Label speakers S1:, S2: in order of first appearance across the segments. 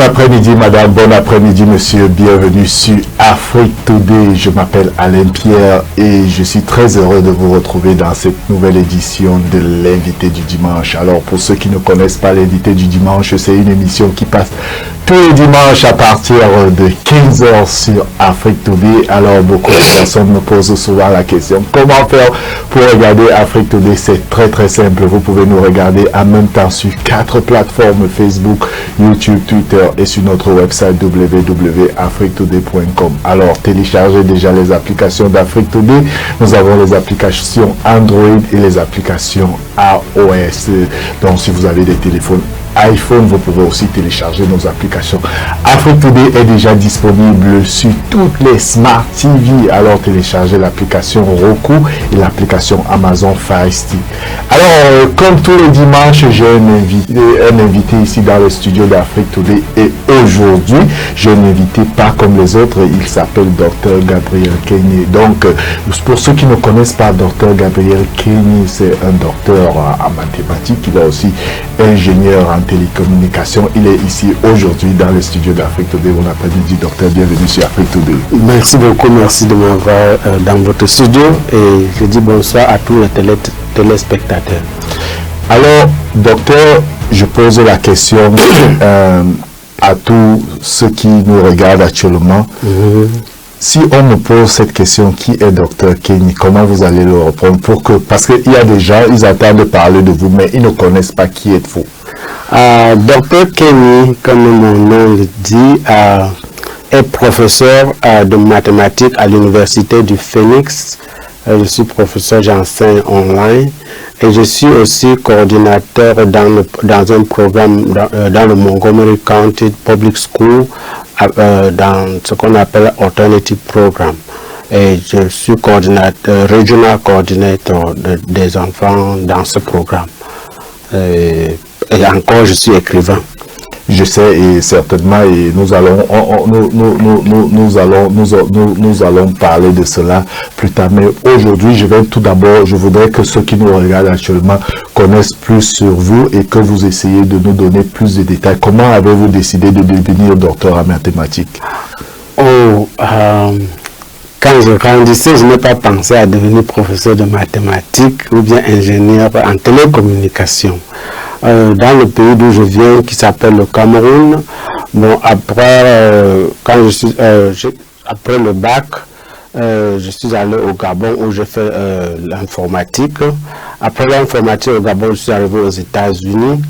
S1: après-midi, madame, bon après-midi, monsieur. Bienvenue sur Afrique Today. Je m'appelle Alain Pierre et je suis très heureux de vous retrouver dans cette nouvelle édition de l'invité du dimanche. Alors, pour ceux qui ne connaissent pas l'invité du dimanche, c'est une émission qui passe tous les dimanches à partir de 15h sur Afrique Today. Alors, beaucoup de personnes me posent souvent la question, comment faire pour regarder Afrique Today? C'est très très simple. Vous pouvez nous regarder en même temps sur 4 plateformes: Facebook, YouTube, Twitter et sur notre website www.afriquetoday.com. Alors, téléchargez déjà les applications d'Afrique Today. Nous avons les applications Android et les applications iOS. Donc, si vous avez des téléphones iPhone, vous pouvez aussi télécharger nos applications. Afrique Today est déjà disponible sur toutes les Smart TV. Alors, téléchargez l'application Roku et l'application Amazon Fire Stick. Alors, comme tous les dimanches, j'ai un invité ici dans le studio d'Afrique Today. Et aujourd'hui, j'ai un invité pas comme les autres. Il s'appelle Dr Gabriel Kenyé. Donc, pour ceux qui ne connaissent pas Dr Gabriel Kenyé, c'est un docteur en mathématiques. Il est aussi ingénieur en télécommunication. Il est ici aujourd'hui dans le studio d'Afrique Today. Bon après-midi, docteur. Bienvenue sur Afrique Today.
S2: Merci beaucoup. Merci de m'avoir dans votre studio. Et je dis bonsoir à tous les téléspectateurs.
S1: Alors, docteur, je pose la question à tous ceux qui nous regardent actuellement. Si on me pose cette question, qui est Dr Kenyé, comment vous allez le répondre parce qu'il y a des gens, ils attendent de parler de vous, mais ils ne connaissent pas qui êtes-vous.
S2: Dr Kenyé, comme mon nom le dit, est professeur de mathématiques à l'université du Phoenix. Je suis professeur, j'enseigne online et je suis aussi coordinateur dans un programme dans le Montgomery County Public School, dans ce qu'on appelle Alternative Program. Et je suis coordinateur, regional coordinator des enfants dans ce programme. Et encore, je suis écrivain.
S1: Je sais, et certainement, et nous allons parler de cela plus tard. Mais aujourd'hui, je voudrais que ceux qui nous regardent actuellement connaissent plus sur vous et que vous essayez de nous donner plus de détails. Comment avez-vous décidé de devenir docteur en mathématiques?
S2: Quand je grandissais, je n'ai pas pensé à devenir professeur de mathématiques ou bien ingénieur en télécommunication. Dans le pays d'où je viens, qui s'appelle le Cameroun, bon, après le bac, je suis allé au Gabon où j'ai fait l'informatique. Après l'informatique au Gabon, je suis arrivé aux États-Unis.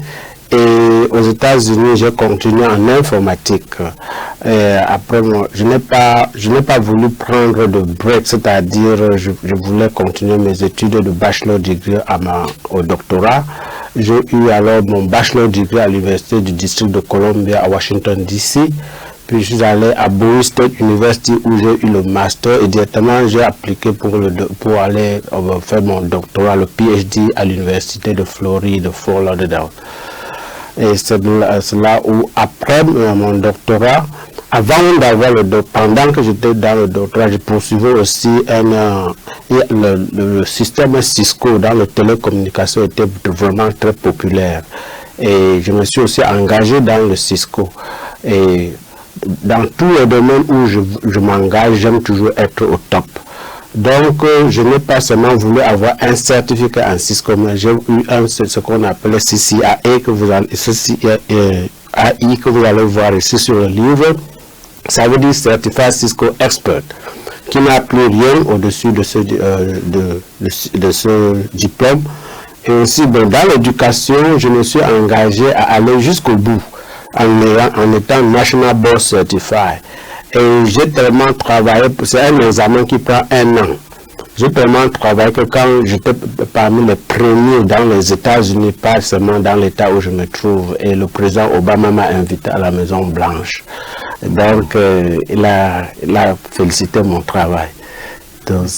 S2: Et aux États-Unis, j'ai continué en informatique. Et après, je n'ai pas voulu prendre de break, c'est-à-dire je voulais continuer mes études de bachelor degree au doctorat. J'ai eu alors mon bachelor degree à l'université du district de Columbia à Washington DC. Puis je suis allé à Bowie State University où j'ai eu le master et directement j'ai appliqué pour aller faire mon doctorat, le PhD à l'université de Floride, de Fort Lauderdale. Et c'est là où, après mon doctorat, pendant que j'étais dans le doctorat, je poursuivais aussi le système Cisco dans les télécommunications était vraiment très populaire. Et je me suis aussi engagé dans le Cisco. Et dans tous les domaines où je m'engage, j'aime toujours être au top. Donc, je n'ai pas seulement voulu avoir un certificat en Cisco, mais j'ai eu ce qu'on appelle CCIA que vous allez voir ici sur le livre. Ça veut dire Certified Cisco Expert, qui n'a plus rien au-dessus de ce diplôme. Et aussi, dans l'éducation, je me suis engagé à aller jusqu'au bout en étant National Board Certified. Et j'ai tellement travaillé, c'est un examen qui prend 1 an. J'ai tellement travaillé que quand j'étais parmi les premiers dans les États-Unis, pas seulement dans l'État où je me trouve, et le président Obama m'a invité à la Maison Blanche. Donc, il a félicité mon travail. Donc,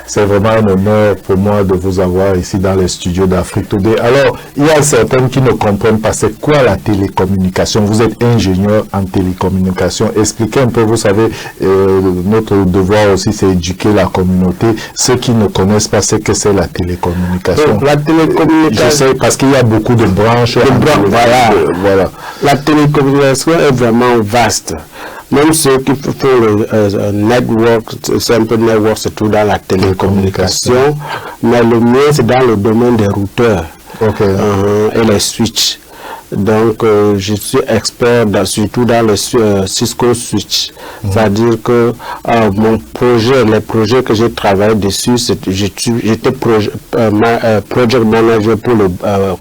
S1: C'est vraiment un honneur pour moi de vous avoir ici dans les studios d'Afrique Today. Alors, il y a certains qui ne comprennent pas c'est quoi la télécommunication. Vous êtes ingénieur en télécommunication. Expliquez un peu, vous savez, notre devoir aussi, c'est éduquer la communauté. Ceux qui ne connaissent pas ce que c'est la télécommunication.
S2: Donc, la télécommunication,
S1: je sais, parce qu'il y a beaucoup de branches.
S2: Voilà. La télécommunication est vraiment vaste. Même ceux qui font le network, simple network, c'est tout dans la télécommunication. Mais le mien, c'est dans le domaine des routeurs et les switches. Donc, je suis expert surtout dans le Cisco Switch. C'est-à-dire que les projets que j'ai travaillé dessus, j'étais project manager pour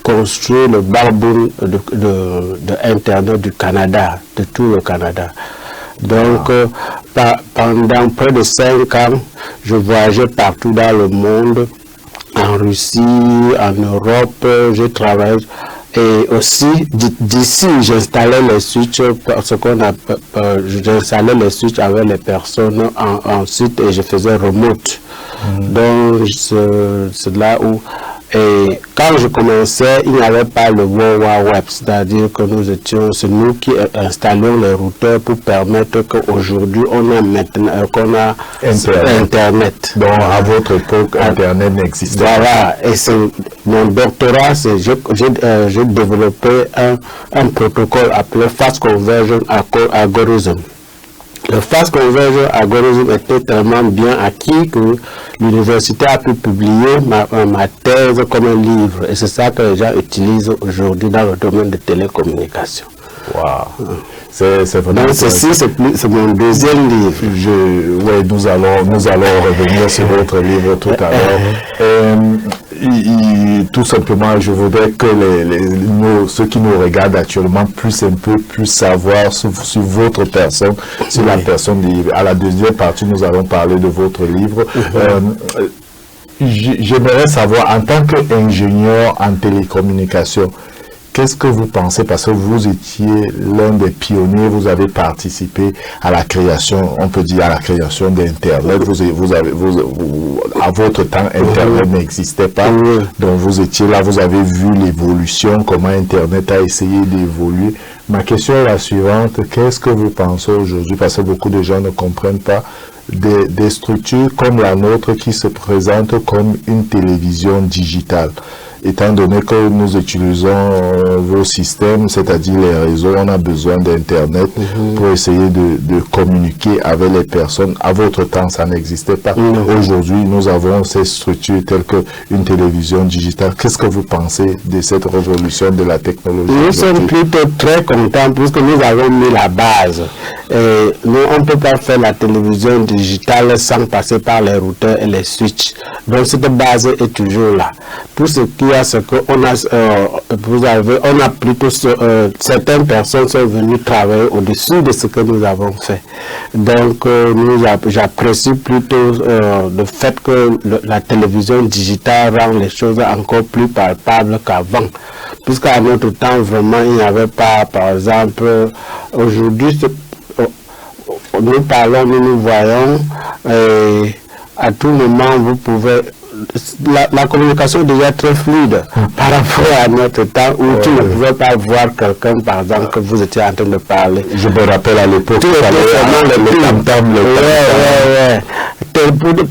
S2: construire le backbone de Internet du Canada, de tout le Canada. Donc, pendant près de 5 ans, je voyageais partout dans le monde, en Russie, en Europe, j'ai travaillé. Et aussi, d'ici, j'installais les switches, j'installais les switches avec les personnes en site et je faisais remote. Donc, c'est là où... Et quand je commençais, il n'y avait pas le World Wide Web, c'est-à-dire que c'est nous qui installions les routeurs pour permettre qu'aujourd'hui, on a maintenant Internet.
S1: Donc, à votre époque, Internet n'existait pas.
S2: Voilà, et mon doctorat, j'ai développé un protocole appelé Fast Conversion Algorithm. Le Fast Conversion Algorithm était tellement bien acquis que l'université a pu publier ma thèse comme un livre. Et c'est ça que les gens utilisent aujourd'hui dans le domaine des télécommunications.
S1: Wow. C'est vraiment...
S2: Donc ceci, c'est mon deuxième livre.
S1: Oui, nous allons revenir sur votre livre tout à l'heure. Tout simplement, je voudrais que ceux qui nous regardent actuellement puissent un peu plus savoir sur votre personne, sur la personne du livre. À la deuxième partie, nous allons parler de votre livre. J'aimerais savoir, en tant qu'ingénieur en télécommunication, qu'est-ce que vous pensez, parce que vous étiez l'un des pionniers, vous avez participé à la création, on peut dire à la création d'Internet. À votre temps, Internet n'existait pas, donc vous étiez là, vous avez vu l'évolution, comment Internet a essayé d'évoluer. Ma question est la suivante, qu'est-ce que vous pensez aujourd'hui, parce que beaucoup de gens ne comprennent pas, des structures comme la nôtre qui se présentent comme une télévision digitale. Étant donné que nous utilisons vos systèmes, c'est-à-dire les réseaux, on a besoin d'Internet pour essayer de communiquer avec les personnes. À votre temps, ça n'existait pas. Aujourd'hui, nous avons ces structures telles qu'une télévision digitale. Qu'est-ce que vous pensez de cette révolution de la technologie?
S2: Nous sommes plutôt très contents puisque nous avons mis la base. Et nous, on ne peut pas faire la télévision digitale sans passer par les routeurs et les switches. Donc cette base est toujours là. Pour ce qui est ce qu'on a, on a plutôt certaines personnes sont venues travailler au-dessus de ce que nous avons fait. Donc j'apprécie plutôt le fait que la télévision digitale rend les choses encore plus palpables qu'avant. Puisqu'à notre temps, vraiment, il n'y avait pas, par exemple, aujourd'hui, nous parlons, nous voyons, et à tout moment, vous pouvez... La communication est déjà très fluide par rapport à notre temps où tu ne pouvais pas voir quelqu'un, par exemple, que vous étiez en train de parler.
S1: Je me rappelle à l'époque,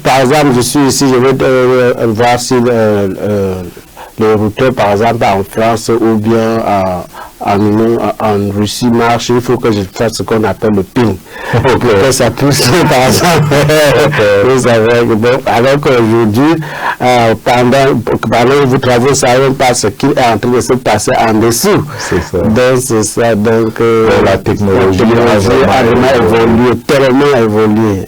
S2: par exemple, je suis ici, je vais voir si le routeur, par exemple, en France ou bien en Russie marche, il faut que je fasse ce qu'on appelle le ping. Pour que ça puisse, par exemple, vous savez, bon, alors qu'aujourd'hui, pendant que vous travaillez, ça ne pas ce qui est en train de se passer en dessous.
S1: C'est ça.
S2: Donc, c'est ça. Donc,
S1: la technologie
S2: a vraiment évolué, tellement évolué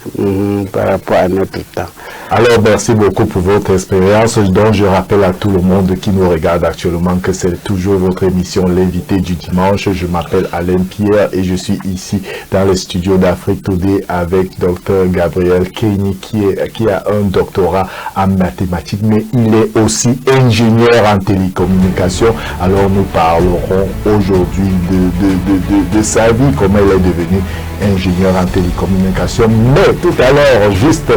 S2: par rapport à notre temps.
S1: Alors, merci beaucoup pour votre expérience, dont je rappelle à tout le monde qui nous regarde actuellement que c'est toujours votre émission L'invité du dimanche. Je m'appelle Alain Pierre et je suis ici dans le studio d'Afrique Today avec Dr Gabriel Keini qui a un doctorat en mathématiques, mais il est aussi ingénieur en télécommunication. Alors, nous parlerons aujourd'hui de sa vie, comment elle est devenue ingénieur en télécommunication. Mais tout à l'heure, juste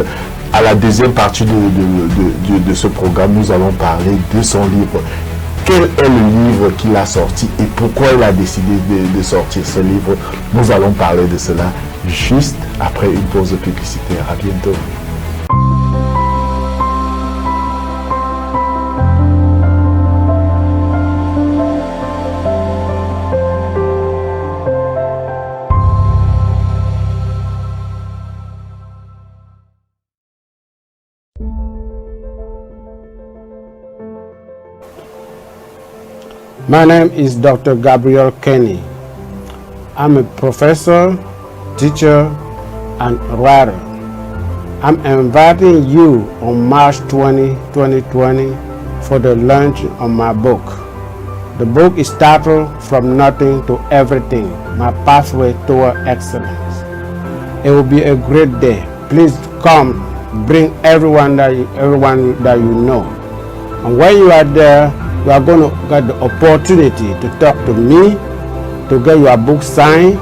S1: à la deuxième partie de ce programme, nous allons parler de son livre. Quel est le livre qu'il a sorti et pourquoi il a décidé de sortir ce livre? Nous allons parler de cela juste après une pause publicitaire. À bientôt.
S2: My name is Dr. Gabriel Kenny. I'm a professor, teacher, and writer. I'm inviting you on March 20, 2020 for the launch of my book. The book is titled From Nothing to Everything, My Pathway Toward Excellence. It will be a great day. Please come, bring everyone that you know. And when you are there, you are going to get the opportunity to talk to me, to get your book signed,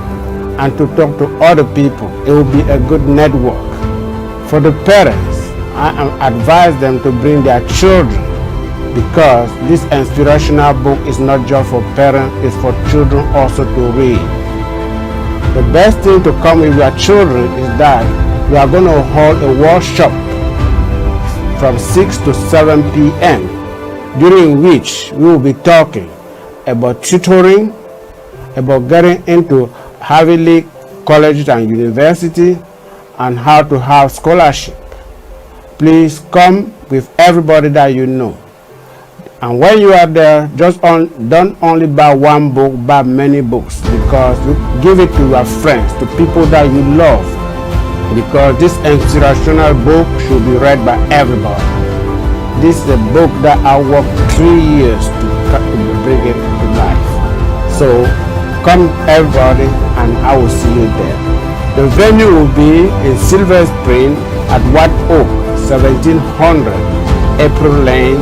S2: and to talk to other people. It will be a good network. For the parents, I advise them to bring their children because this inspirational book is not just for parents, it's for children also to read. The best thing to come with your children is that we are going to hold a workshop from 6 to 7 p.m. during which we will be talking about tutoring, about getting into Ivy League colleges and university, and how to have scholarship. Please come with everybody that you know. And when you are there, don't only buy one book, buy many books, because you give it to your friends, to people that you love, because this inspirational book should be read by everybody. This is a book that I worked 3 years to bring it to life. So come everybody and I will see you there. The venue will be in Silver Spring at White Oak, 1700 April Lane,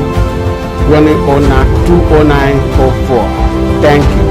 S2: 20904. Thank you.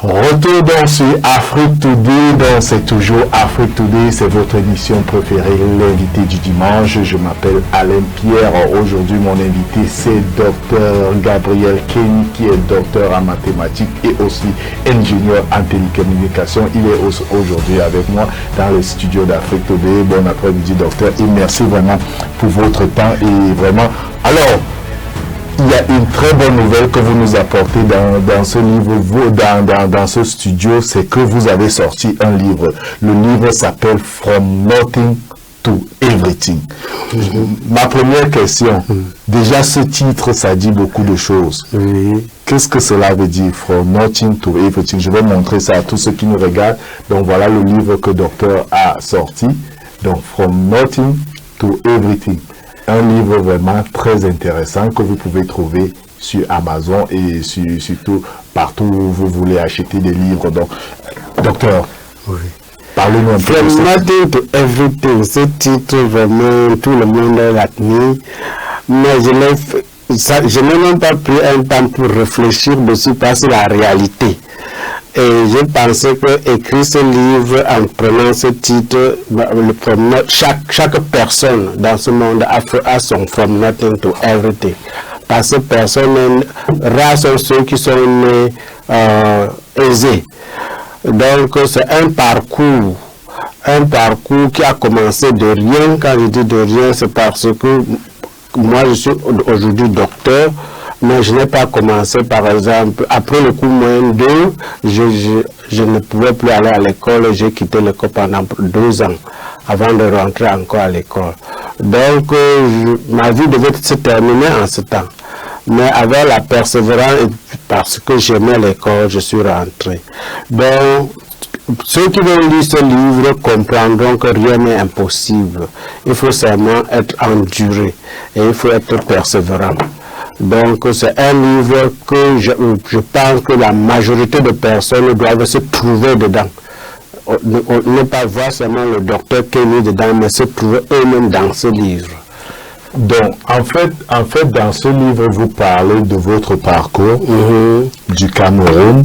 S1: Retour dans ce Afrique Today, donc c'est toujours Afrique Today, c'est votre émission préférée, l'invité du dimanche. Je m'appelle Alain Pierre. Aujourd'hui, mon invité, c'est Dr. Gabriel Kenny, qui est docteur en mathématiques et aussi ingénieur en télécommunication. Il est aujourd'hui avec moi dans le studio d'Afrique Today. Bon après-midi, docteur, et merci vraiment pour votre temps et vraiment. Alors, il y a une très bonne nouvelle que vous nous apportez dans ce livre, dans ce studio, c'est que vous avez sorti un livre. Le livre s'appelle From Nothing to Everything. Ma première question, déjà ce titre, ça dit beaucoup de choses. Qu'est-ce que cela veut dire, From Nothing to Everything? Je vais montrer ça à tous ceux qui nous regardent. Donc voilà le livre que le docteur a sorti. Donc From Nothing to Everything. un livre vraiment très intéressant que vous pouvez trouver sur Amazon et surtout partout où vous voulez acheter des livres. Donc, docteur, oui. Parlez-nous un peu.
S2: From Nothing to Everything, ce titre vraiment tout le monde l'admire, mais je n'ai même pas pris un temps pour réfléchir dessus parce que la réalité. Et je pensais que écrire ce livre en prenant ce titre, chaque personne dans ce monde a son From Nothing to Everything. Parce que personne, rares sont ceux qui sont nés aisés. Donc c'est un parcours qui a commencé de rien. Quand je dis de rien, c'est parce que moi je suis aujourd'hui docteur, mais je n'ai pas commencé par exemple, après le cours moyen 2, je ne pouvais plus aller à l'école, j'ai quitté l'école pendant 2 ans avant de rentrer encore à l'école. Donc ma vie devait se terminer en ce temps. Mais avec la persévérance, parce que j'aimais l'école, je suis rentré. Donc, ceux qui vont lire ce livre comprendront que rien n'est impossible. Il faut seulement être enduré et il faut être persévérant. Donc, c'est un livre que je pense que la majorité de personnes doivent se trouver dedans. Ne pas voir seulement le docteur qui est mis dedans, mais se trouver eux-mêmes dans ce livre.
S1: Donc, en fait, dans ce livre, vous parlez de votre parcours du Cameroun.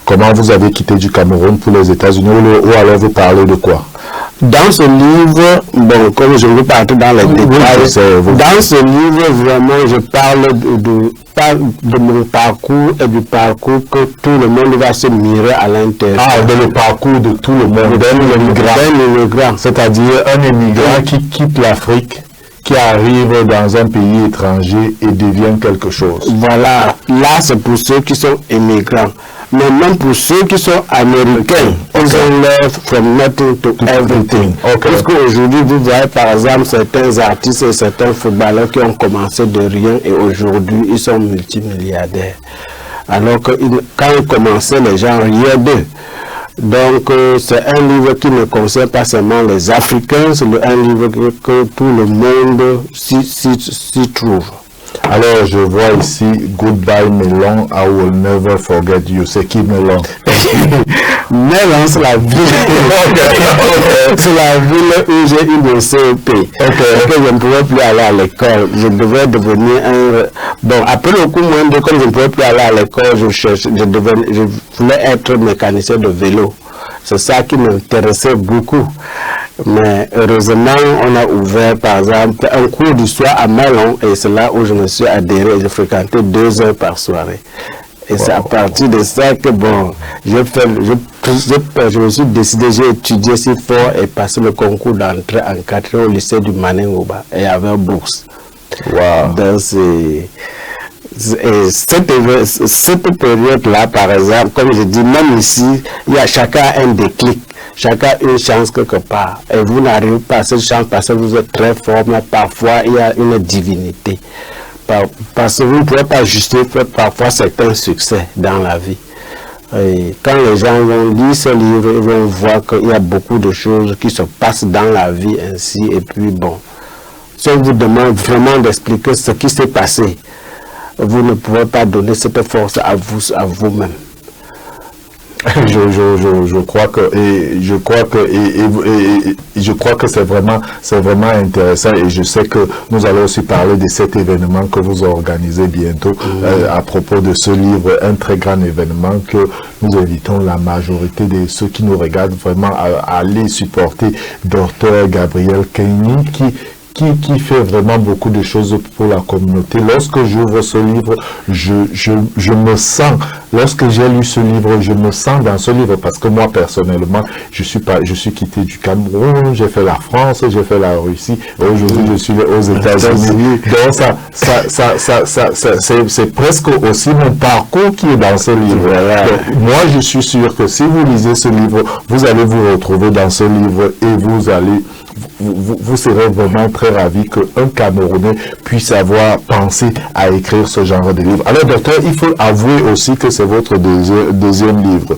S1: Comment vous avez quitté du Cameroun pour les États-Unis ou alors vous parlez de quoi?
S2: Dans ce livre, bon, comme je veux partir dans les détails, dans ce livre, vraiment, je parle de mon parcours et du parcours que tout le monde va se mirer à l'intérieur.
S1: Ah, de le parcours de tout le monde, d'un immigrant. C'est-à-dire un immigrant qui quitte l'Afrique, qui arrive dans un pays étranger et devient quelque chose.
S2: Voilà, là c'est pour ceux qui sont immigrants. Mais même pour ceux qui sont américains, ils ont leur From Nothing to Everything. Parce qu'aujourd'hui, vous voyez par exemple certains artistes et certains footballeurs qui ont commencé de rien et aujourd'hui ils sont multimilliardaires. Alors que quand ils commençaient, les gens riaient d'eux. Donc, c'est un livre qui ne concerne pas seulement les Africains, c'est un livre que tout le monde s'y trouve.
S1: Alors, je vois ici Goodbye Melon, I will never forget you. C'est qui Melon?
S2: Melon, c'est la ville. C'est la ville où j'ai eu mon CEP. Que je ne pouvais plus aller à l'école. Je devais devenir un... Bon, après le coup, moi, comme je ne pouvais plus aller à l'école, je voulais être mécanicien de vélo. C'est ça qui m'intéressait beaucoup. Mais heureusement, on a ouvert par exemple un cours d'histoire à Melon et c'est là où je me suis adhéré et j'ai fréquenté 2 heures par soirée. Et c'est à partir de ça que bon, je me suis décidé, j'ai étudié si fort et passé le concours d'entrée en 4e au lycée du Manengoba et avec bourse.
S1: Wow.
S2: Donc cette période-là, par exemple, comme je dis, même ici, il y a chacun un déclic. Chacun a une chance quelque part. Et vous n'arrivez pas à cette chance parce que vous êtes très fort, mais parfois il y a une divinité. Parce que vous ne pouvez pas justifier parfois certains succès dans la vie. Et quand les gens vont lire ce livre, ils vont voir qu'il y a beaucoup de choses qui se passent dans la vie ainsi. Et puis bon, si on vous demande vraiment d'expliquer ce qui s'est passé, vous ne pouvez pas donner cette force à vous-même.
S1: Je crois que c'est vraiment intéressant et je sais que nous allons aussi parler de cet événement que vous organisez bientôt à propos de ce livre, un très grand événement que nous invitons la majorité de ceux qui nous regardent vraiment à aller supporter Dr Gabriel Keini qui fait vraiment beaucoup de choses pour la communauté. Lorsque j'ouvre ce livre, je me sens, lorsque j'ai lu ce livre, je me sens dans ce livre parce que moi, personnellement, je suis quitté du Cameroun, j'ai fait la France, j'ai fait la Russie, aujourd'hui je suis aux États-Unis. Donc c'est presque aussi mon parcours qui est dans ce livre. Donc, moi, je suis sûr que si vous lisez ce livre, vous allez vous retrouver dans ce livre et vous serez vraiment très ravi qu'un Camerounais puisse avoir pensé à écrire ce genre de livre. Alors, docteur, il faut avouer aussi que c'est votre deuxième livre.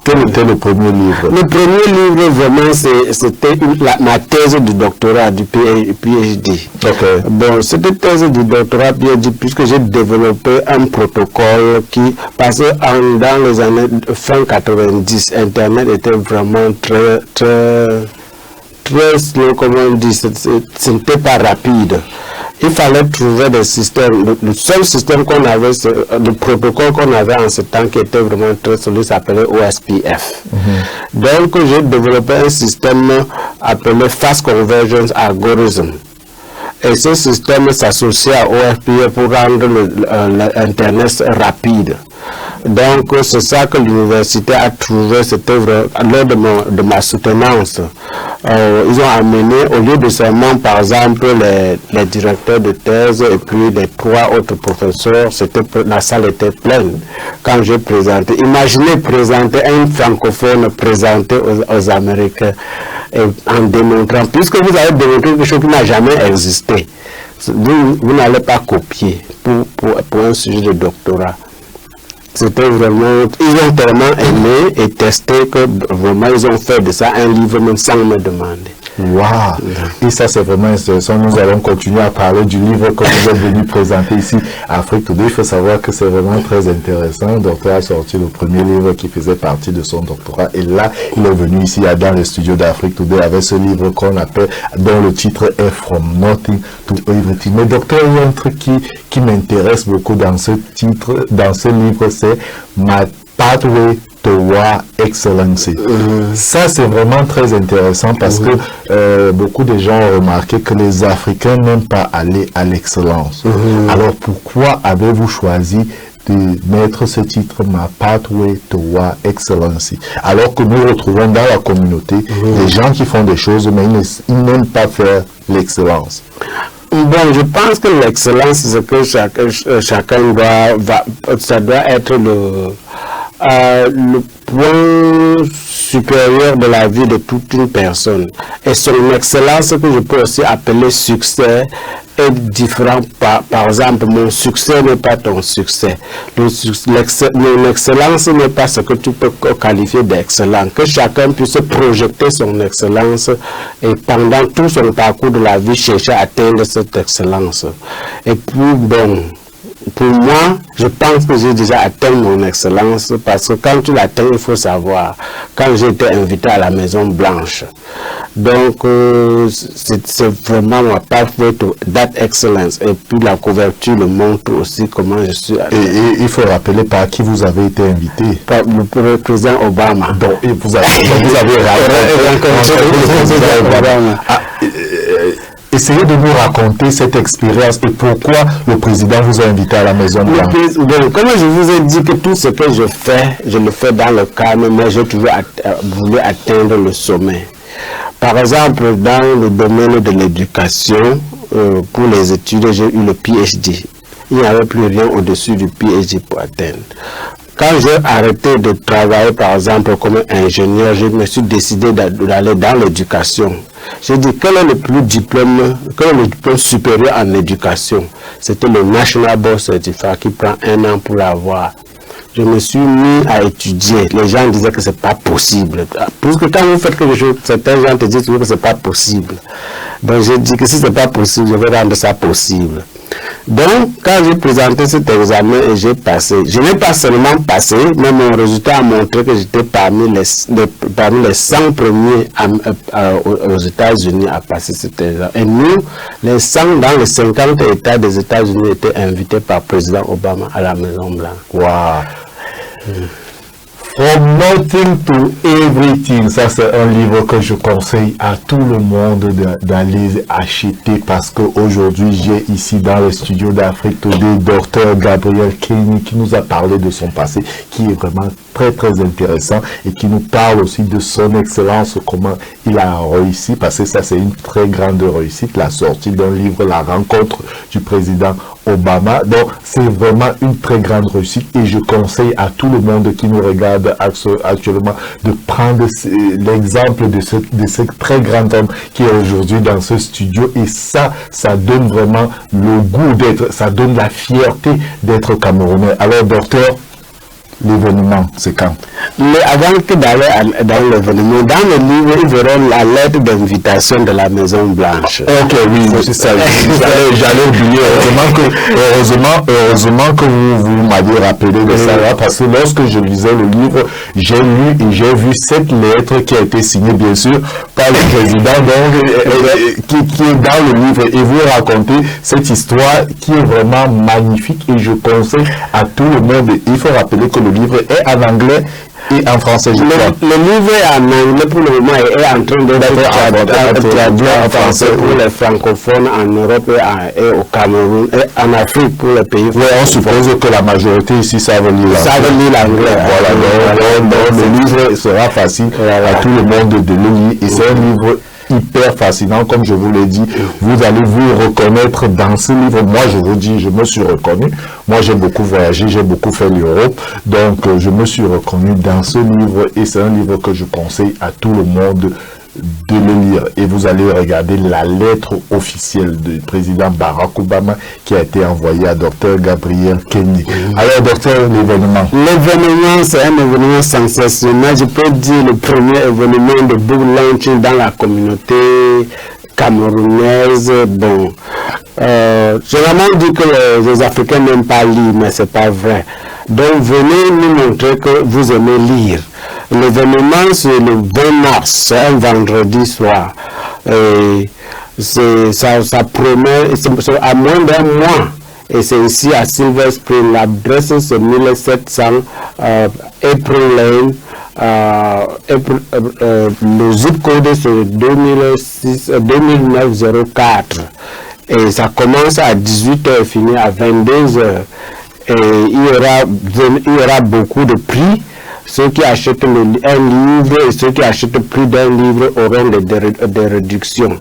S1: Quel était le premier livre?
S2: Le premier livre, vraiment, c'était ma thèse de doctorat du PhD.
S1: Okay.
S2: Bon, cette thèse de doctorat PhD, puisque j'ai développé un protocole qui, parce que dans les années fin 90, Internet était vraiment très slow, comme on dit, ce n'était pas rapide. Il fallait trouver des systèmes. Le seul système qu'on avait, le protocole qu'on avait en ce temps qui était vraiment très solide, s'appelait OSPF. Donc, j'ai développé un système appelé Fast Convergence Algorithm. Et ce système s'associe à OSPF pour rendre l'Internet rapide. Donc, c'est ça que l'université a trouvé, cette œuvre, lors de ma soutenance. Ils ont amené, au lieu de seulement, par exemple, les directeurs de thèse et puis les 3 autres professeurs, la salle était pleine. Quand j'ai présenté, imaginez présenter un francophone présenté aux Américains en démontrant, puisque vous avez démontré quelque chose qui n'a jamais existé. Vous n'allez pas copier pour un sujet de doctorat. C'était vraiment, ils ont tellement aimé et testé que vraiment ils ont fait de ça un livre même sans me demander.
S1: Waouh! Et ça, c'est vraiment intéressant. Nous allons continuer à parler du livre que vous êtes venu présenter ici à Afrique Today. Il faut savoir que c'est vraiment très intéressant. Le docteur a sorti le premier livre qui faisait partie de son doctorat. Et là, il est venu ici dans le studio d'Afrique Today avec ce livre qu'on appelle, dont le titre est From Nothing to Everything. Mais docteur, il y a un truc qui m'intéresse beaucoup dans ce titre, dans ce livre, c'est My Pathway Toward Excellency. Ça, c'est vraiment très intéressant parce que beaucoup de gens ont remarqué que les Africains n'aiment pas aller à l'excellence. Alors, pourquoi avez-vous choisi de mettre ce titre, My Pathway Toward Excellency, alors que nous retrouvons dans la communauté des gens qui font des choses, mais ils n'aiment pas faire l'excellence?
S2: Bon, je pense que l'excellence, c'est que chacun ça doit être le point supérieur de la vie de toute une personne. Et son excellence, que je peux aussi appeler succès, est différent. Par exemple, mon succès n'est pas ton succès. Mon excellence n'est pas ce que tu peux qualifier d'excellent. Que chacun puisse projeter son excellence et pendant tout son parcours de la vie chercher à atteindre cette excellence. Et puis, bon, pour moi, je pense que j'ai déjà atteint mon excellence parce que quand tu l'atteins, il faut savoir. Quand j'ai été invité à la Maison Blanche, donc c'est vraiment ma pathway to that excellence. Et puis la couverture le montre aussi comment je suis.
S1: Et il faut rappeler par qui vous avez été invité.
S2: Par le président Obama.
S1: Donc, et vous avez rencontré le président Obama. Essayez de nous raconter cette expérience et pourquoi le président vous a invité à la Maison Blanche.
S2: Comme je vous ai dit que tout ce que je fais, je le fais dans le calme, mais j'ai toujours voulu atteindre le sommet. Par exemple, dans le domaine de l'éducation, pour les études, j'ai eu le PhD. Il n'y avait plus rien au-dessus du PhD pour atteindre. Quand j'ai arrêté de travailler, par exemple, comme ingénieur, je me suis décidé d'aller dans l'éducation. J'ai dit, quel est le diplôme supérieur en éducation? C'était le National Board Certificate qui prend 1 an pour l'avoir. Je me suis mis à étudier. Les gens disaient que c'est pas possible. Parce que quand vous faites quelque chose, certains gens te disent que c'est pas possible. Donc j'ai dit que si c'est pas possible, je vais rendre ça possible. Donc, quand j'ai présenté cet examen et j'ai passé, je n'ai pas seulement passé, mais mon résultat a montré que j'étais parmi les 100 premiers aux États-Unis à passer cet examen. Et nous, les 100 dans les 50 États des États-Unis étaient invités par le président Obama à la Maison Blanche.
S1: Wow. From Nothing to Everything, ça c'est un livre que je conseille à tout le monde d'aller acheter parce qu'aujourd'hui j'ai ici dans le studio d'Afrique Today Dr Gabriel Kenny qui nous a parlé de son passé qui est vraiment très très intéressant et qui nous parle aussi de son excellence, comment il a réussi, parce que ça c'est une très grande réussite, la sortie d'un livre, la rencontre du président Obama. Donc c'est vraiment une très grande réussite et je conseille à tout le monde qui nous regarde actuellement de prendre l'exemple de ce très grand homme qui est aujourd'hui dans ce studio et ça donne vraiment le goût d'être, ça donne la fierté d'être Camerounais. Alors docteur, L'événement, c'est quand?
S2: Mais avant que d'aller dans l'événement, dans le livre, ils verront la lettre d'invitation de la Maison Blanche.
S1: Ok, oui, c'est ça. J'allais oublier. Heureusement que vous m'aviez rappelé de ça, là, parce que lorsque je lisais le livre, j'ai lu et j'ai vu cette lettre qui a été signée, bien sûr, par le président, donc, qui est dans le livre. Et vous racontez cette histoire qui est vraiment magnifique et je conseille à tout le monde. Il faut rappeler que le livre est en anglais et en français.
S2: Le livre est en anglais pour le moment et est en train d'être traduit en français pour les francophones en Europe et au Cameroun et en Afrique pour les pays.
S1: Oui, on suppose que la majorité ici savent lire
S2: l'anglais.
S1: Voilà, donc le livre sera facile à tout le monde de le lire et c'est un livre hyper fascinant, comme je vous l'ai dit. Vous allez vous reconnaître dans ce livre. Moi, je vous dis, je me suis reconnu. Moi, j'ai beaucoup voyagé, j'ai beaucoup fait l'Europe. Donc, je me suis reconnu dans ce livre et c'est un livre que je conseille à tout le monde de le lire. Et vous allez regarder la lettre officielle du président Barack Obama qui a été envoyée à Dr Gabriel Kenney. Alors, docteur, l'événement.
S2: L'événement, c'est un événement sensationnel. Je peux dire le premier événement de book launching dans la communauté camerounaise. Bon, généralement on dit que les Africains n'aiment pas lire, mais c'est pas vrai. Donc, venez nous montrer que vous aimez lire. L'événement, c'est le 20 mars, c'est un vendredi soir. Et ça promet, c'est à moins d'un mois. Et c'est ici à Silver Spring. L'adresse, c'est 1700 April Lane. Le zip code, c'est 2904. Et ça commence à 18h et finit à 22h. Et il y aura beaucoup de prix. Ceux qui achètent un livre et ceux qui achètent plus d'un livre auront des réductions.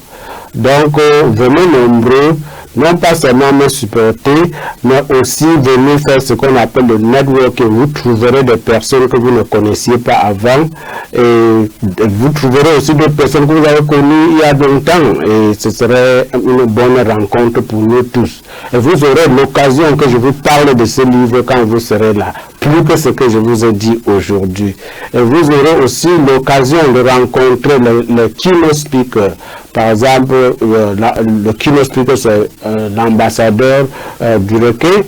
S2: Donc, venez nombreux, non pas seulement me supporter, mais aussi venir faire ce qu'on appelle le networking. Vous trouverez des personnes que vous ne connaissiez pas avant et vous trouverez aussi des personnes que vous avez connues il y a longtemps et ce serait une bonne rencontre pour nous tous. Et vous aurez l'occasion que je vous parle de ce livre quand vous serez là, plus que ce que je vous ai dit aujourd'hui. Et vous aurez aussi l'occasion de rencontrer le keynote speaker. Par exemple, le keynote speaker, c'est l'ambassadeur du requin,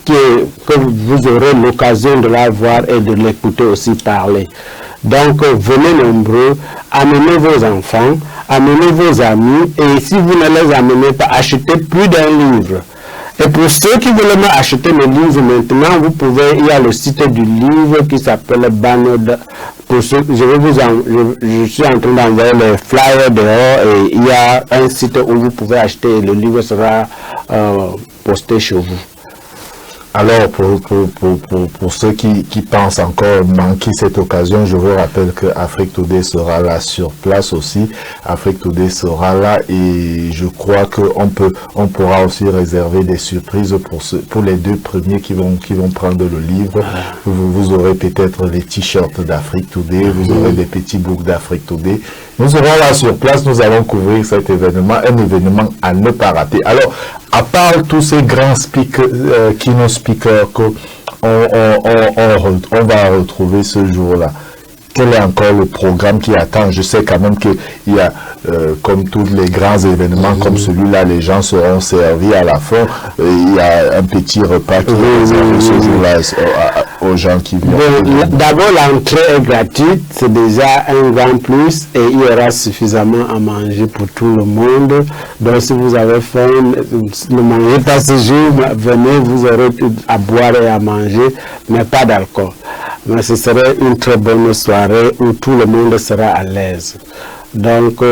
S2: que vous aurez l'occasion de la voir et de l'écouter aussi parler. Donc, venez nombreux, amenez vos enfants, amenez vos amis, et si vous ne les amenez pas, achetez plus d'un livre. Et pour ceux qui veulent acheter le livre maintenant, vous pouvez, il y a le site du livre qui s'appelle Banner. Pour ceux, je suis en train d'envoyer les flyers dehors et il y a un site où vous pouvez acheter et le livre sera posté chez vous.
S1: Alors, pour ceux qui pensent encore manquer cette occasion, je vous rappelle que Afrique Today sera là sur place aussi. Afrique Today sera là et je crois qu'on pourra aussi réserver des surprises pour les deux premiers qui vont prendre le livre. Vous aurez peut-être les t-shirts d'Afrique Today, vous aurez des petits books d'Afrique Today. Nous serons là sur place, nous allons couvrir cet événement, un événement à ne pas rater. Alors, à part tous ces grands keynote speakers qu'on va retrouver ce jour-là, quel est encore le programme qui attend? Je sais quand même qu'il y a, comme tous les grands événements comme celui-là, les gens seront servis à la fin. Il y a un petit repas qui est réservé ce jour-là aux gens qui viennent.
S2: D'abord, l'entrée est gratuite, c'est déjà un grand plus et il y aura suffisamment à manger pour tout le monde. Donc, si vous avez faim, ne mangez pas ce jour, venez, vous aurez à boire et à manger, mais pas d'alcool. Mais ce serait une très bonne soirée où tout le monde sera à l'aise. Donc,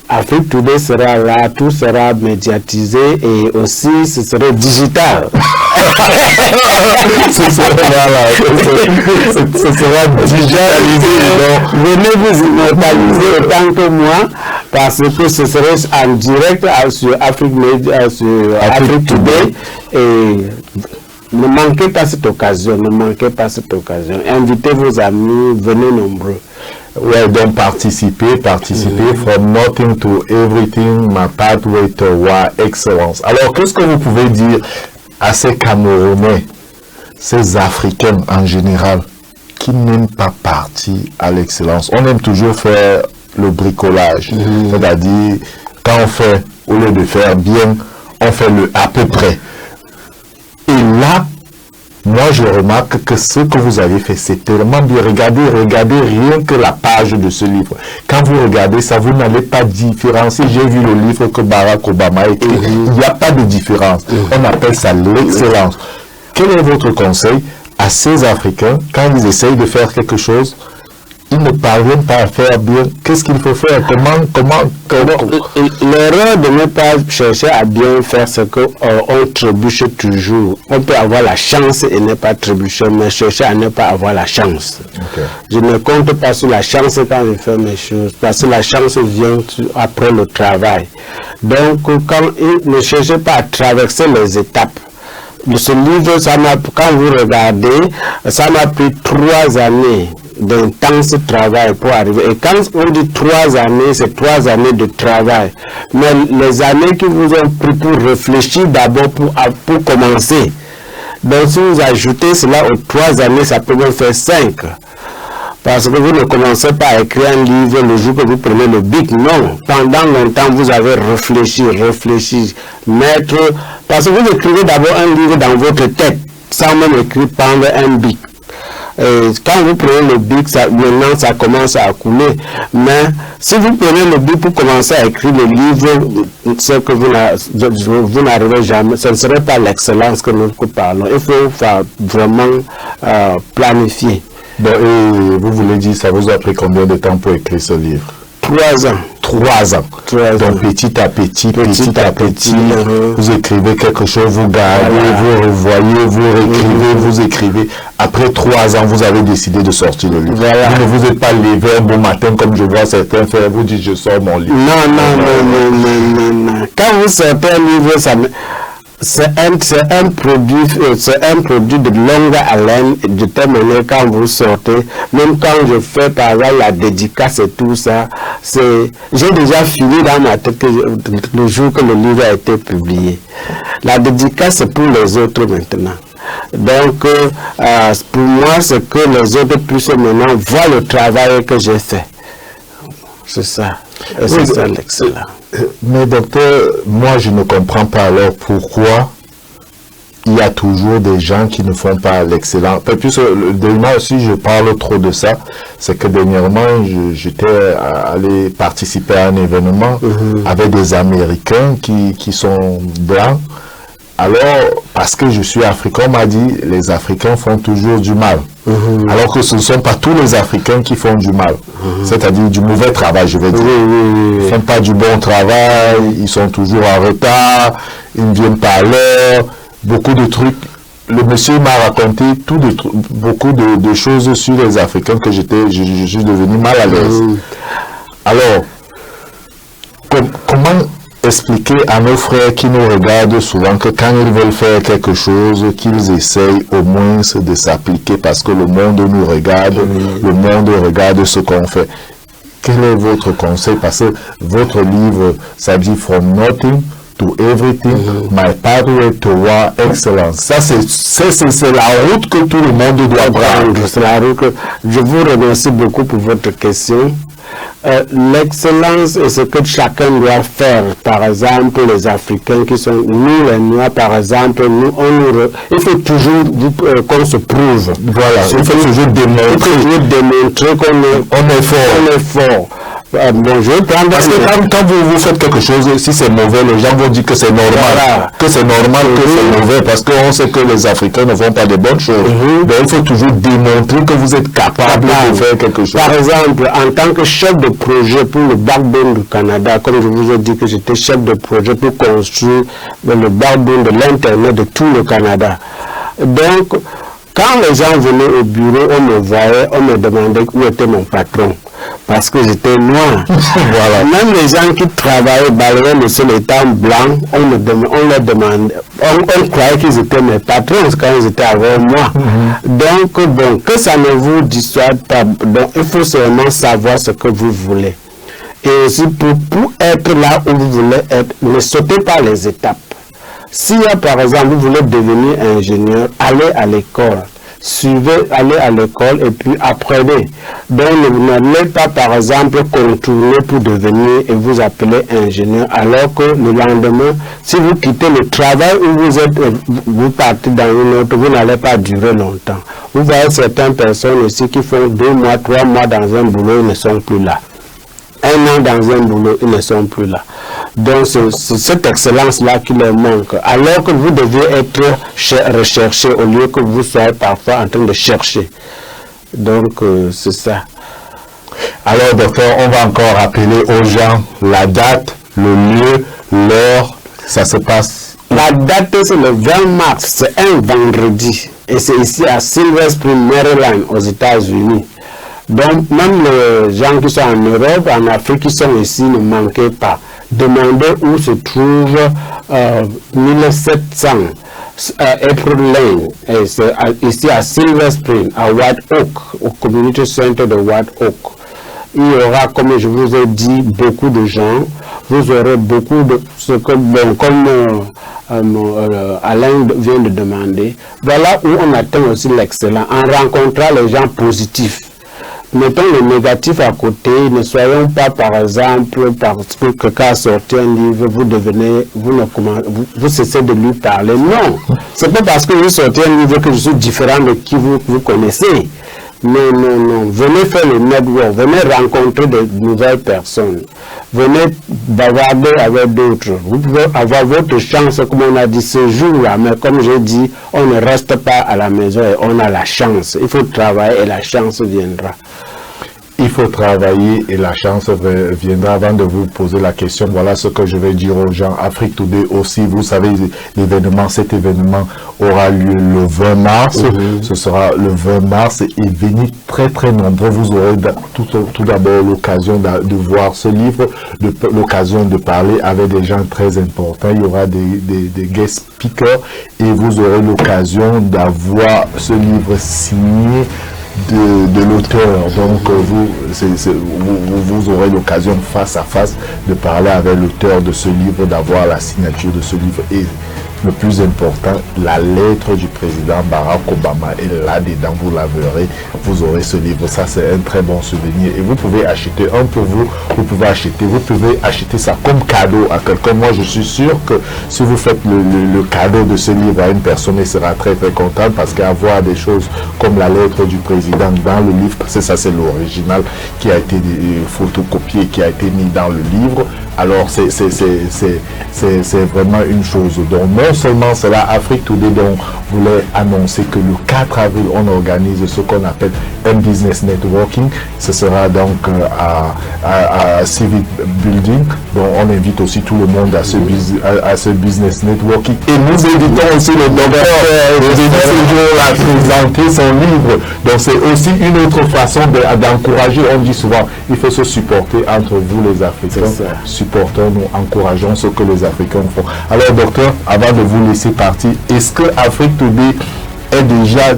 S2: Afrique Today sera là, tout sera médiatisé et aussi ce serait digital.
S1: Ce sera digitalisé.
S2: Venez vous immortaliser autant que moi parce que ce serait en direct sur Afrique Today et ne manquez pas cette occasion, Invitez vos amis, venez nombreux.
S1: Ouais, donc participez, from nothing to everything, my pathway toward excellence. Alors, qu'est-ce que vous pouvez dire à ces Camerounais ces Africains en général qui n'aiment pas partir à l'excellence. On aime toujours faire le bricolage, c'est-à-dire quand on fait, au lieu de faire bien, on fait le à peu près. Et là, moi je remarque que ce que vous avez fait, c'est tellement bien. Regardez rien que la page de ce livre. Quand vous regardez ça, vous n'allez pas différencier. J'ai vu le livre que Barack Obama a écrit. Il n'y a pas de différence. On appelle ça l'excellence. Quel est votre conseil à ces Africains quand ils essayent de faire quelque chose? Ils ne parviennent pas à faire bien. Qu'est-ce qu'il faut faire? Comment
S2: L'erreur de ne pas chercher à bien faire, c'est qu'on trébuche toujours. On peut avoir la chance et ne pas trébucher, mais chercher à ne pas avoir la chance. Okay. Je ne compte pas sur la chance quand je fais mes choses, parce que la chance vient après le travail. Donc, ne cherchez pas à traverser les étapes. Ce livre, quand vous regardez, ça m'a pris 3 années d'intense travail pour arriver. Et quand on dit 3 années, c'est 3 années de travail. Mais les années qui vous ont pris pour réfléchir d'abord, pour commencer. Donc si vous ajoutez cela aux 3 années, ça peut vous faire 5. Parce que vous ne commencez pas à écrire un livre le jour que vous prenez le bic. Non. Pendant longtemps, vous avez réfléchi, mettre... Parce que vous écrivez d'abord un livre dans votre tête, sans même écrire pendant un bic. Quand vous prenez le bic, maintenant ça commence à couler. Mais si vous prenez le bic pour commencer à écrire le livre, c'est que vous n'arrivez jamais. Ce ne serait pas l'excellence que nous parlons. Il faut vraiment planifier.
S1: Bon, et vous voulez dire, ça vous a pris combien de temps pour écrire ce livre?
S2: 3 ans.
S1: 3 ans. Donc petit à petit, vous écrivez quelque chose, vous gardez, vous revoyez, vous réécrivez, vous écrivez. Après 3 ans, vous avez décidé de sortir le livre. Vous ne vous êtes pas levé un bon matin comme je vois certains faire, vous dites je sors mon livre.
S2: Non. Quand vous sortez un livre, c'est un produit de longue haleine, de telle manière quand vous sortez, même quand je fais par exemple la dédicace et tout ça, j'ai déjà fini dans ma tête le jour que le livre a été publié. La dédicace c'est pour les autres maintenant. Donc pour moi c'est que les autres puissent maintenant voir le travail que j'ai fait. C'est ça. Et c'est ça l'excellent.
S1: Mais docteur, moi je ne comprends pas alors pourquoi il y a toujours des gens qui ne font pas l'excellent. Puis dernièrement, si je parle trop de ça, c'est que dernièrement j'étais allé participer à un événement avec des Américains qui sont blancs. Alors, parce que je suis africain, on m'a dit les Africains font toujours du mal. Alors que ce ne sont pas tous les Africains qui font du mal. C'est-à-dire du mauvais travail, je vais dire. Ils ne font pas du bon travail, ils sont toujours en retard, ils ne viennent pas à l'heure, beaucoup de trucs. Le monsieur m'a raconté beaucoup de choses sur les Africains que je suis devenu mal à l'aise. Alors, comment expliquer à nos frères qui nous regardent souvent que quand ils veulent faire quelque chose, qu'ils essayent au moins de s'appliquer parce que le monde nous regarde, le monde regarde ce qu'on fait. Quel est votre conseil? Parce que votre livre, ça dit From Nothing to Everything, My Pathway Toward Excellence. Ça, c'est la route que tout le monde doit prendre.
S2: C'est la route que... Je vous remercie beaucoup pour votre question. L'excellence est ce que chacun doit faire. Par exemple, les Africains qui sont nous les Noirs, par exemple, il faut toujours qu'on se prouve.
S1: Voilà, il faut toujours démontrer qu'on est fort.
S2: Bon, je vais prendre
S1: parce que quand vous faites quelque chose, si c'est mauvais, les gens vont dire que c'est normal. Voilà. Que c'est normal que c'est mauvais parce qu'on sait que les Africains ne font pas de bonnes choses. Donc il faut toujours démontrer que vous êtes capable de faire quelque chose.
S2: Par exemple, en tant que chef de projet pour le backbone du Canada, comme je vous ai dit que j'étais chef de projet pour construire le backbone de l'Internet de tout le Canada. Donc, quand les gens venaient au bureau, on me voyait, on me demandait où était mon patron. Parce que j'étais noir. Voilà. Même les gens qui travaillaient, balayaient le sol étant blanc, on leur demandait, on croyait qu'ils étaient mes patrons quand ils étaient avec moi. Donc, bon, que ça ne vous dissuade pas. Donc, il faut seulement savoir ce que vous voulez. Et aussi, pour être là où vous voulez être, ne sautez pas les étapes. S'il y a par exemple, vous voulez devenir ingénieur, allez à l'école. Allez à l'école et puis apprenez. Donc n'allez pas par exemple contourner pour devenir et vous appeler ingénieur alors que le lendemain, si vous quittez le travail où vous êtes, vous partez dans une autre, vous n'allez pas durer longtemps. Vous voyez certaines personnes aussi qui font 2 mois, 3 mois dans un boulot, ils ne sont plus là. 1 an dans un boulot, ils ne sont plus là. Donc c'est cette excellence-là qui leur manque. Alors que vous devez être recherché au lieu que vous soyez parfois en train de chercher. Donc c'est ça.
S1: Alors docteur, on va encore rappeler aux gens la date, le lieu, l'heure, ça se passe.
S2: La date c'est le 20 mars, c'est un vendredi. Et c'est ici à Silver Spring, Maryland, aux États-Unis. Donc, même les gens qui sont en Europe, en Afrique, qui sont ici, ne manquez pas. Demandez où se trouve 1700 April Lane. Et c'est ici à Silver Spring, à White Oak, au Community Center de White Oak. Il y aura, comme je vous ai dit, beaucoup de gens. Vous aurez beaucoup de ce que, bon, comme Alain vient de demander. Voilà où on atteint aussi l'excellent, en rencontrant les gens positifs. Mettons le négatif à côté, ne soyons pas par exemple, parce que quelqu'un a sorti un livre, vous cessez de lui parler. Non, c'est pas parce que vous sortez un livre que je suis différent de qui vous connaissez. Non, non, non. Venez faire le network, venez rencontrer de nouvelles personnes. Venez bavarder avec d'autres. Vous pouvez avoir votre chance, comme on a dit ce jour-là, mais comme j'ai dit, on ne reste pas à la maison et on a la chance. Il faut travailler et la chance viendra.
S1: Il faut travailler et la chance viendra. Avant de vous poser la question, voilà ce que je vais dire aux gens. Afrique Today aussi, vous savez, l'événement, cet événement aura lieu le 20 mars. Ce sera le 20 mars et venez très très nombreux. Vous aurez tout d'abord l'occasion de voir ce livre, l'occasion de parler avec des gens très importants. Il y aura des guest speakers et vous aurez l'occasion d'avoir ce livre signé de l'auteur. Donc vous aurez l'occasion face à face de parler avec l'auteur de ce livre, d'avoir la signature de ce livre et le plus important, la lettre du président Barack Obama est là-dedans, vous la verrez, vous aurez ce livre, ça c'est un très bon souvenir et vous pouvez acheter un pour vous, vous pouvez acheter ça comme cadeau à quelqu'un. Moi je suis sûr que si vous faites le cadeau de ce livre à une personne, elle sera très très contente parce qu'avoir des choses comme la lettre du président dans le livre, parce que ça c'est l'original qui a été photocopié, qui a été mis dans le livre, alors c'est vraiment une chose. Donc non seulement c'est la Afrique Today dont vous voulez annoncer que le 4 avril on organise ce qu'on appelle un business networking. Ce sera donc à Civic Building. Donc on invite aussi tout le monde à ce business networking. Et nous invitons aussi le docteur à présenter son livre. Donc c'est aussi une autre façon d'encourager. On dit souvent il faut se supporter entre vous les Africains. Supportons-nous, encourageons ce que les Africains font. Alors docteur, avant de vous laisser partir, est-ce que Afrique Today est déjà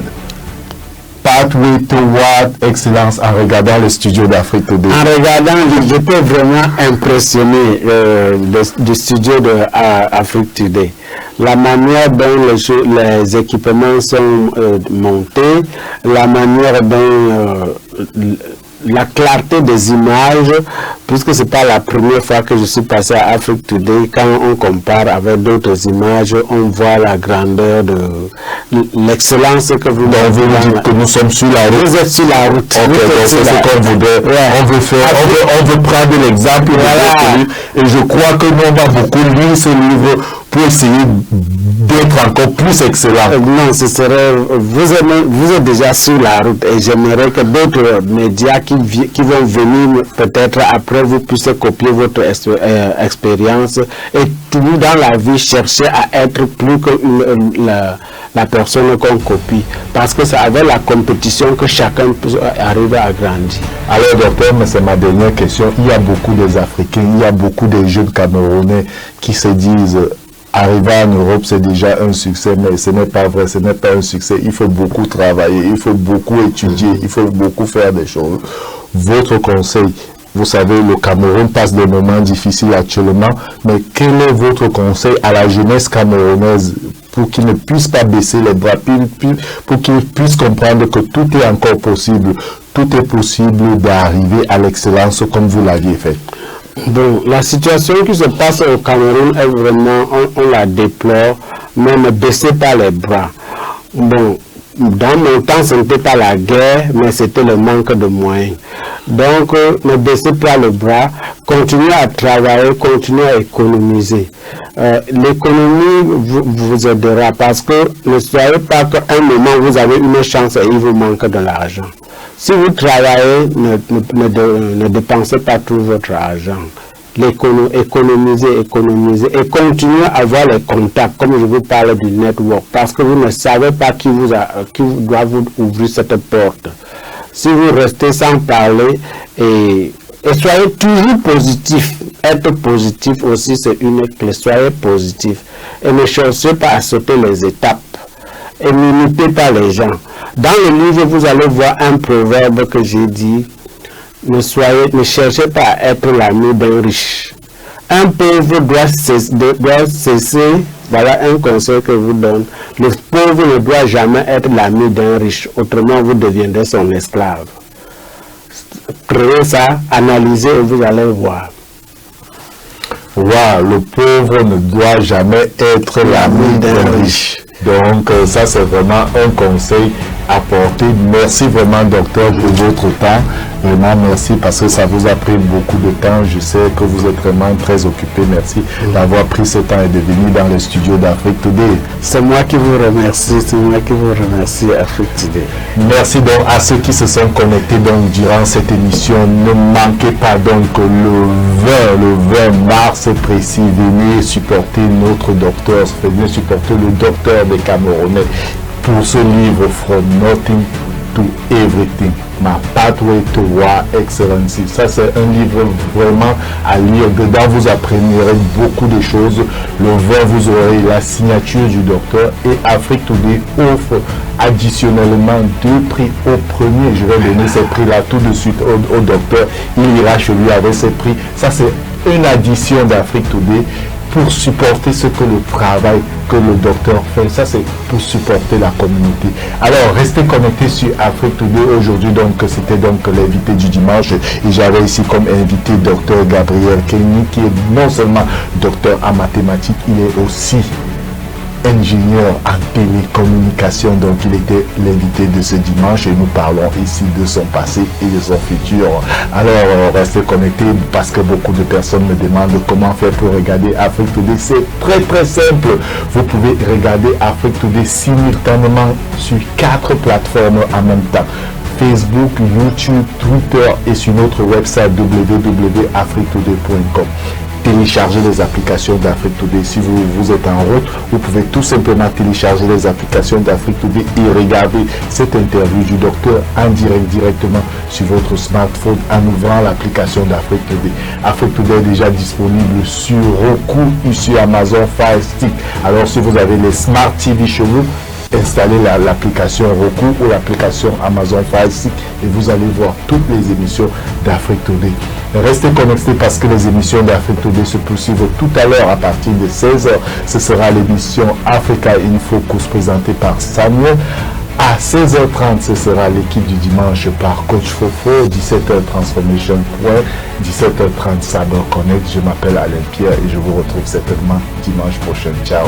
S1: pathway toward excellence en regardant le studio d'Afrique Today? En
S2: regardant, j'étais vraiment impressionné du studio d'Afrique Today. La manière dont les équipements sont montés, la manière dont la clarté des images, puisque c'est pas la première fois que je suis passé à Afrique Today, quand on compare avec d'autres images, on voit la grandeur de l'excellence que vous
S1: dites que nous sommes sur la route.
S2: Vous êtes sur la route.
S1: Ok, donc c'est ce qu'on voudrait. Ouais. On veut prendre l'exemple de votre livre, et je crois que nous on va beaucoup lire ce livre pour essayer d'être encore plus excellent.
S2: Non, ce serait, vous êtes déjà sur la route et j'aimerais que d'autres médias qui vont venir peut-être après vous puissiez copier votre expérience et tout dans la vie chercher à être plus que la personne qu'on copie, parce que c'est avec la compétition que chacun peut arriver à grandir.
S1: Alors docteur, mais c'est ma dernière question. Il y a beaucoup des Africains, il y a beaucoup de jeunes Camerounais qui se disent arriver en Europe, c'est déjà un succès, mais ce n'est pas vrai, ce n'est pas un succès. Il faut beaucoup travailler, il faut beaucoup étudier, il faut beaucoup faire des choses. Votre conseil Vous savez, le Cameroun passe des moments difficiles actuellement, mais quel est votre conseil à la jeunesse camerounaise pour qu'ils ne puissent pas baisser les bras, pour qu'ils puissent comprendre que tout est encore possible, tout est possible d'arriver à l'excellence comme vous l'aviez fait?
S2: Bon, la situation qui se passe au Cameroun est vraiment, on la déplore, mais ne baissez pas les bras. Bon, dans mon temps, ce n'était pas la guerre, mais c'était le manque de moyens. Donc, ne baissez pas les bras, continuez à travailler, continuez à économiser. L'économie vous aidera parce que ne soyez pas qu'à un moment vous avez une chance et il vous manque de l'argent. Si vous travaillez, ne dépensez pas tout votre argent. Économisez et continuez à avoir les contacts, comme je vous parle du network, parce que vous ne savez pas qui doit vous ouvrir cette porte. Si vous restez sans parler et soyez toujours positif. Être positif aussi, c'est une clé. Soyez positif et ne cherchez pas à sauter les étapes et n'imitez pas les gens. Dans le livre, vous allez voir un proverbe que j'ai dit: ne cherchez pas à être l'ami d'un riche. Un pauvre doit cesser, voilà un conseil que je vous donne. Le pauvre ne doit jamais être l'ami d'un riche, autrement vous deviendrez son esclave. Créez ça, analysez et vous allez voir.
S1: Wow, le pauvre ne doit jamais être l'ami d'un riche. Donc ça c'est vraiment un conseil apporté. Merci vraiment docteur pour votre temps. Vraiment merci parce que ça vous a pris beaucoup de temps. Je sais que vous êtes vraiment très occupé. Merci d'avoir pris ce temps et de venir dans le studio d'Afrique Today.
S2: C'est moi qui vous remercie. C'est moi qui vous remercie, Afrique Today.
S1: Merci donc à ceux qui se sont connectés donc durant cette émission. Ne manquez pas donc le 20 mars précis. Venez supporter notre docteur. Venez supporter le docteur des Camerounais pour ce livre From Nothing to Everything. My Pathway Toward Excellency. Ça, c'est un livre vraiment à lire. Dedans, vous apprendrez beaucoup de choses. Le 20, vous aurez la signature du docteur et Afrique Today offre additionnellement 2 prix au premier. Je vais donner ces prix-là tout de suite au docteur. Il ira chez lui avec ces prix. Ça, c'est une addition d'Afrique Today pour supporter ce que le travail que le docteur fait. Ça, c'est pour supporter la communauté. Alors, restez connectés sur Afrique Today. Aujourd'hui, donc, c'était donc l'invité du dimanche. Et j'avais ici comme invité docteur Gabriel Kenny, qui est non seulement docteur en mathématiques, il est aussi ingénieur en télécommunication. Donc il était l'invité de ce dimanche et nous parlons ici de son passé et de son futur. Alors restez connectés parce que beaucoup de personnes me demandent comment faire pour regarder Afrique Today. C'est très très simple. Vous pouvez regarder Afrique Today simultanément sur 4 plateformes en même temps: Facebook, YouTube, Twitter et sur notre website www.afriquetoday.com. Télécharger les applications d'Afrique Today. Si vous êtes en route, vous pouvez tout simplement télécharger les applications d'Afrique Today et regarder cette interview du docteur en direct directement sur votre smartphone en ouvrant l'application d'Afrique Today. Afrique Today est déjà disponible sur Roku et sur Amazon Fire Stick. Alors si vous avez les Smart TV chez vous, installez l'application Roku ou l'application Amazon Fire Stick et vous allez voir toutes les émissions d'Afrique Today. Restez connectés parce que les émissions d'Afrique Today se poursuivent tout à l'heure à partir de 16h. Ce sera l'émission Africa Infocus présentée par Samuel. À 16h30, ce sera l'équipe du dimanche par Coach Fofo. 17h Transformation Point. 17h30 Saber Connect. Je m'appelle Alain Pierre et je vous retrouve certainement dimanche prochain. Ciao.